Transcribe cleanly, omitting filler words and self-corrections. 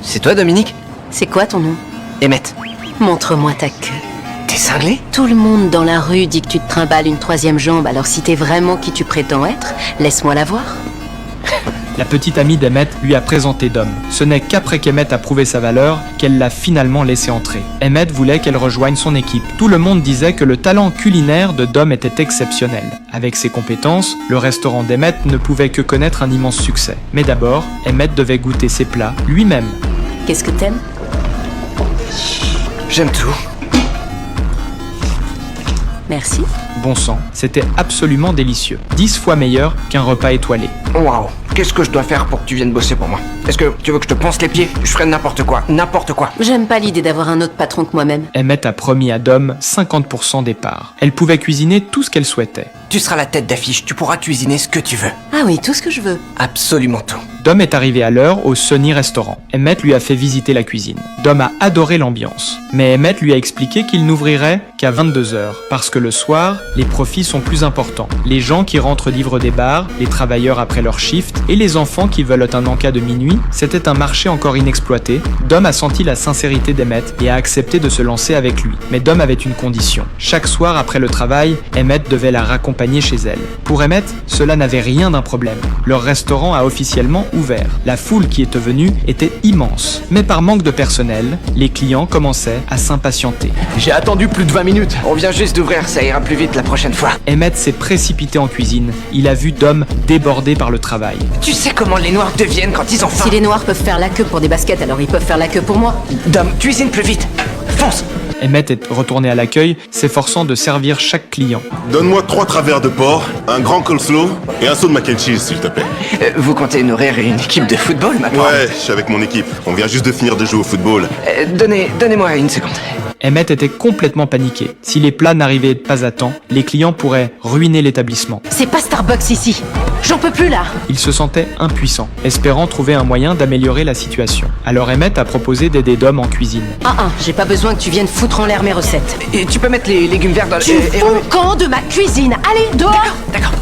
C'est toi, Dominique? C'est quoi ton nom? Emmett. Montre-moi ta queue. T'es cinglé? Tout le monde dans la rue dit que tu te trimbales une troisième jambe, alors si t'es vraiment qui tu prétends être, laisse-moi la voir. La petite amie d'Emmett lui a présenté Dom. Ce n'est qu'après qu'Emmett a prouvé sa valeur qu'elle l'a finalement laissé entrer. Emmett voulait qu'elle rejoigne son équipe. Tout le monde disait que le talent culinaire de Dom était exceptionnel. Avec ses compétences, le restaurant d'Emmett ne pouvait que connaître un immense succès. Mais d'abord, Emmett devait goûter ses plats lui-même. Qu'est-ce que t'aimes? J'aime tout. Merci. Bon sang, c'était absolument délicieux. 10 fois meilleur qu'un repas étoilé. Waouh, qu'est-ce que je dois faire pour que tu viennes bosser pour moi? Est-ce que tu veux que je te ponce les pieds? Je ferai n'importe quoi, n'importe quoi. J'aime pas l'idée d'avoir un autre patron que moi-même. Emmett a promis à Dom 50% des parts. Elle pouvait cuisiner tout ce qu'elle souhaitait. Tu seras la tête d'affiche, tu pourras cuisiner ce que tu veux. Ah oui, tout ce que je veux. Absolument tout. Dom est arrivé à l'heure au Sony Restaurant. Emmett lui a fait visiter la cuisine. Dom a adoré l'ambiance. Mais Emmett lui a expliqué qu'il n'ouvrirait qu'à 22h, parce que le soir, les profits sont plus importants. Les gens qui rentrent livres des bars, les travailleurs après leur shift, et les enfants qui veulent un encas de minuit, c'était un marché encore inexploité. Dom a senti la sincérité d'Emmett et a accepté de se lancer avec lui. Mais Dom avait une condition. Chaque soir après le travail, Emmett devait la raccompagner chez elle. Pour Emmett, cela n'avait rien d'un problème. Leur restaurant a officiellement ouvert. La foule qui était venue était immense. Mais par manque de personnel, les clients commençaient à s'impatienter. J'ai attendu plus de 20 minutes. On vient juste d'ouvrir, ça ira plus vite la prochaine fois. Emmett s'est précipité en cuisine. Il a vu Dom débordé par le travail. Tu sais comment les noirs deviennent quand ils ont faim? Si les noirs peuvent faire la queue pour des baskets, alors ils peuvent faire la queue pour moi. Dom, cuisine plus vite. Fonce. Emmett est retourné à l'accueil, s'efforçant de servir chaque client. Donne-moi 3 travers de porc, un grand coleslaw et un saut de mac and cheese, s'il te plaît. Vous comptez nourrir une équipe de football maintenant? Ouais, je suis avec mon équipe. On vient juste de finir de jouer au football. Donnez-moi une seconde. Emmett était complètement paniqué. Si les plats n'arrivaient pas à temps, les clients pourraient ruiner l'établissement. C'est pas Starbucks ici. J'en peux plus là. Il se sentait impuissant, espérant trouver un moyen d'améliorer la situation. Alors Emmett a proposé d'aider Dom en cuisine. J'ai pas besoin que tu viennes foutre en l'air mes recettes. Et tu peux mettre les légumes verts dans le... Tu fous le camp de ma cuisine. Allez, dehors. D'accord.